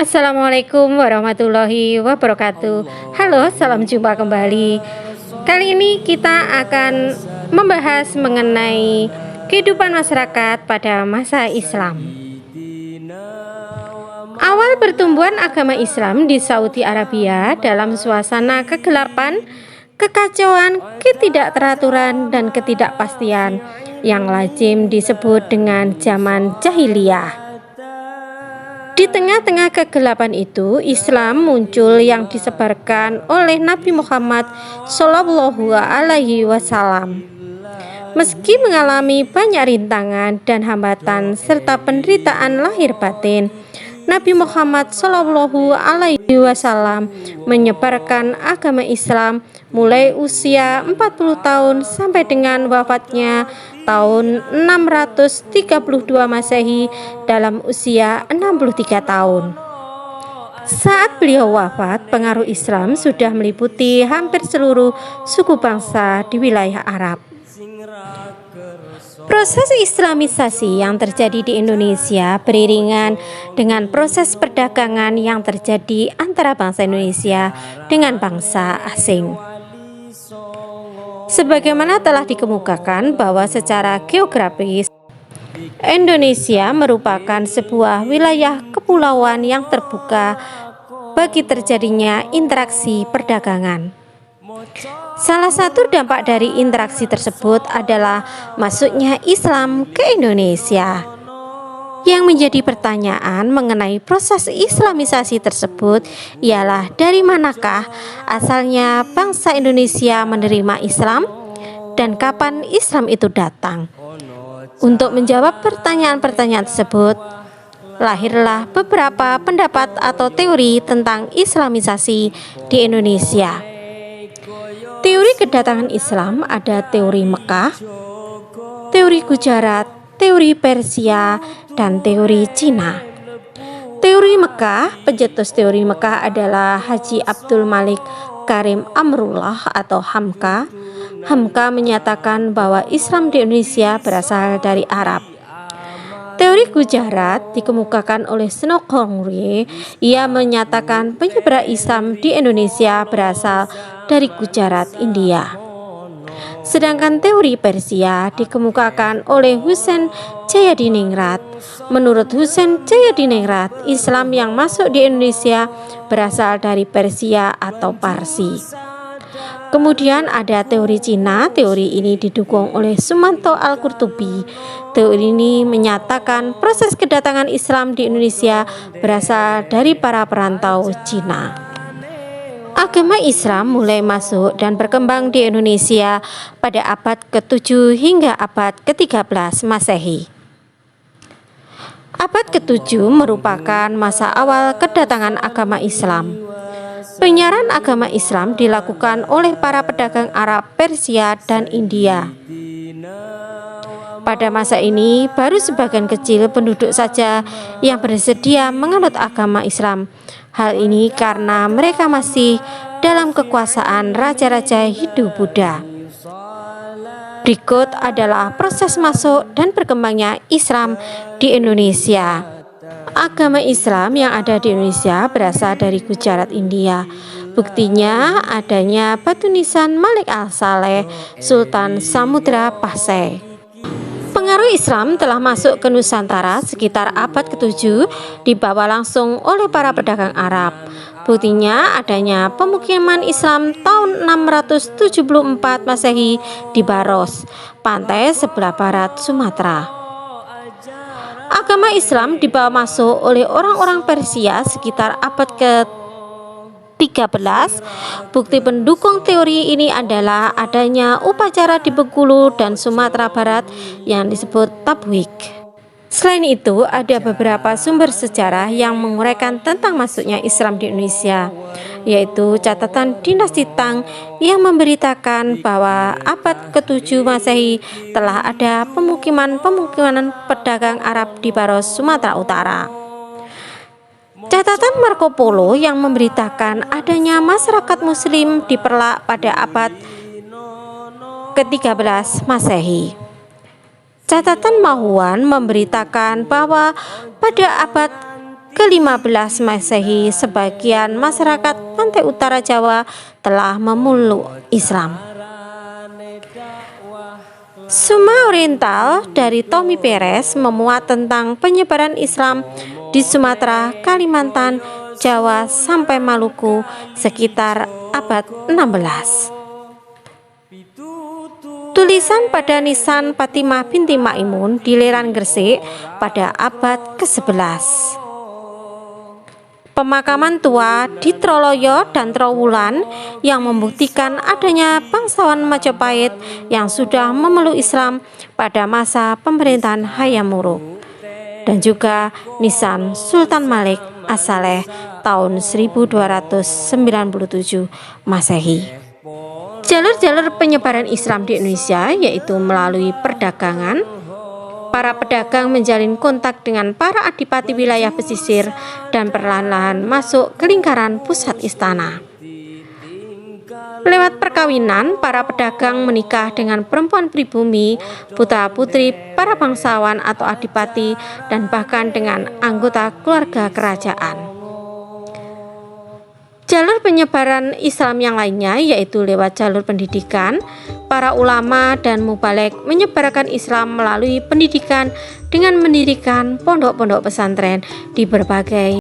Assalamualaikum warahmatullahi wabarakatuh. Halo, salam jumpa kembali. Kali ini kita akan membahas mengenai kehidupan masyarakat pada masa Islam. Awal pertumbuhan agama Islam di Saudi Arabia dalam suasana kegelapan, kekacauan, ketidakteraturan, dan ketidakpastian yang lazim disebut dengan zaman jahiliyah. Di tengah-tengah kegelapan itu, Islam muncul yang disebarkan oleh Nabi Muhammad Shallallahu Alaihi Wasallam. Meski mengalami banyak rintangan dan hambatan serta penderitaan lahir batin, Nabi Muhammad Shallallahu Alaihi Wasallam menyebarkan agama Islam mulai usia 40 tahun sampai dengan wafatnya tahun 632 Masehi dalam usia 63 tahun. Saat beliau wafat, pengaruh Islam sudah meliputi hampir seluruh suku bangsa di wilayah Arab. Proses islamisasi yang terjadi di Indonesia beriringan dengan proses perdagangan yang terjadi antara bangsa Indonesia dengan bangsa asing. Sebagaimana telah dikemukakan bahwa secara geografis Indonesia merupakan sebuah wilayah kepulauan yang terbuka bagi terjadinya interaksi perdagangan. Salah satu dampak dari interaksi tersebut adalah masuknya Islam ke Indonesia. Yang menjadi pertanyaan mengenai proses islamisasi tersebut ialah dari manakah asalnya bangsa Indonesia menerima Islam dan kapan Islam itu datang. Untuk menjawab pertanyaan-pertanyaan tersebut, lahirlah beberapa pendapat atau teori tentang islamisasi di Indonesia. Teori kedatangan Islam ada teori Mekah, teori Gujarat, teori Persia, dan teori Cina. Teori Mekah, pencetus teori Mekah adalah Haji Abdul Malik Karim Amrullah atau Hamka. Hamka menyatakan bahwa Islam di Indonesia berasal dari Arab. Teori Gujarat dikemukakan oleh Snowcongre. Ia menyatakan penyebaran Islam di Indonesia berasal dari Gujarat, India. Sedangkan teori Persia dikemukakan oleh Husain Jayadiningrat. Menurut Husain Jayadiningrat, Islam yang masuk di Indonesia berasal dari Persia atau Parsi. Kemudian ada teori Cina. Teori ini didukung oleh Sumanto Al-Qurtubi. Teori ini menyatakan proses kedatangan Islam di Indonesia berasal dari para perantau Cina. Agama Islam mulai masuk dan berkembang di Indonesia pada abad ke-7 hingga abad ke-13 Masehi. Abad ke-7 merupakan masa awal kedatangan agama Islam. Penyiaran agama Islam dilakukan oleh para pedagang Arab, Persia, dan India. Pada masa ini, baru sebagian kecil penduduk saja yang bersedia menganut agama Islam. Hal ini karena mereka masih dalam kekuasaan raja-raja Hindu Buddha. Berikut adalah proses masuk dan berkembangnya Islam di Indonesia. Agama Islam yang ada di Indonesia berasal dari Gujarat, India. Buktinya adanya batu nisan Malik Al-Saleh, Sultan Samudra Pasai. Pengaruh Islam telah masuk ke Nusantara sekitar abad ke-7, dibawa langsung oleh para pedagang Arab. Buktinya adanya pemukiman Islam tahun 674 Masehi di Baros, pantai sebelah barat Sumatera. Agama Islam dibawa masuk oleh orang-orang Persia sekitar abad ke-13. Bukti pendukung teori ini adalah adanya upacara di Bengkulu dan Sumatera Barat yang disebut tabwik. Selain itu, ada beberapa sumber sejarah yang menguraikan tentang masuknya Islam di Indonesia, yaitu catatan dinasti Tang yang memberitakan bahwa abad ke-7 Masehi telah ada pemukiman pedagang Arab di Baros, Sumatera Utara. Catatan Marco Polo yang memberitakan adanya masyarakat Muslim di Perlak pada abad ke-13 Masehi. Catatan Mahuan memberitakan bahwa pada abad ke-15 Masehi, sebagian masyarakat pantai utara Jawa telah memeluk Islam. Suma Oriental dari Tommy Perez memuat tentang penyebaran Islam di Sumatera, Kalimantan, Jawa sampai Maluku sekitar abad 16. Tulisan pada nisan Fatimah binti Maimun di Leran Gresik pada abad ke-11. Pemakaman tua di Troloyo dan Trowulan yang membuktikan adanya bangsawan Majapahit yang sudah memeluk Islam pada masa pemerintahan Hayam Wuruk. Dan juga nisan Sultan Malik As-Saleh tahun 1297 Masehi. Jalur-jalur penyebaran Islam di Indonesia yaitu melalui perdagangan. Para pedagang menjalin kontak dengan para adipati wilayah pesisir dan perlahan-lahan masuk ke lingkaran pusat istana. Lewat perkawinan, para pedagang menikah dengan perempuan pribumi, putra-putri para bangsawan atau adipati, dan bahkan dengan anggota keluarga kerajaan. Jalur penyebaran Islam yang lainnya yaitu lewat jalur pendidikan. Para ulama dan mubalek menyebarkan Islam melalui pendidikan dengan mendirikan pondok-pondok pesantren di berbagai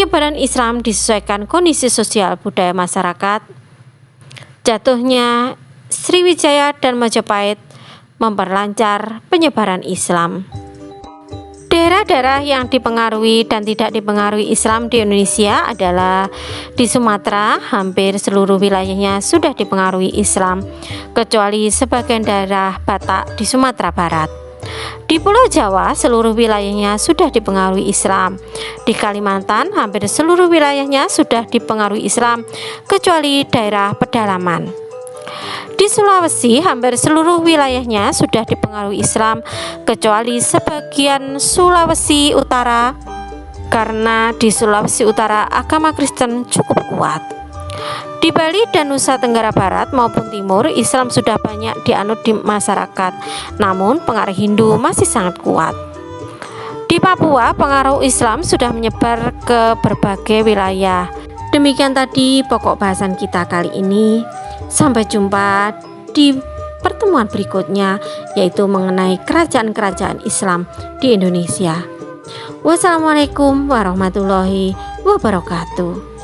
penyebaran Islam disesuaikan kondisi sosial budaya masyarakat. Jatuhnya Sriwijaya dan Majapahit memperlancar penyebaran Islam. Daerah-daerah yang dipengaruhi dan tidak dipengaruhi Islam di Indonesia adalah di Sumatera, hampir seluruh wilayahnya sudah dipengaruhi Islam, kecuali sebagian daerah Batak di Sumatera Barat. Di Pulau Jawa, seluruh wilayahnya sudah dipengaruhi Islam. Di Kalimantan, hampir seluruh wilayahnya sudah dipengaruhi Islam, kecuali daerah pedalaman. Di Sulawesi, hampir seluruh wilayahnya sudah dipengaruhi Islam, kecuali sebagian Sulawesi Utara, karena di Sulawesi Utara agama Kristen cukup kuat. Di Bali dan Nusa Tenggara Barat maupun Timur, Islam sudah banyak dianut di masyarakat, namun pengaruh Hindu masih sangat kuat. Di Papua, pengaruh Islam sudah menyebar ke berbagai wilayah. Demikian tadi pokok bahasan kita kali ini. Sampai jumpa di pertemuan berikutnya, yaitu mengenai kerajaan-kerajaan Islam di Indonesia. Wassalamualaikum warahmatullahi wabarakatuh.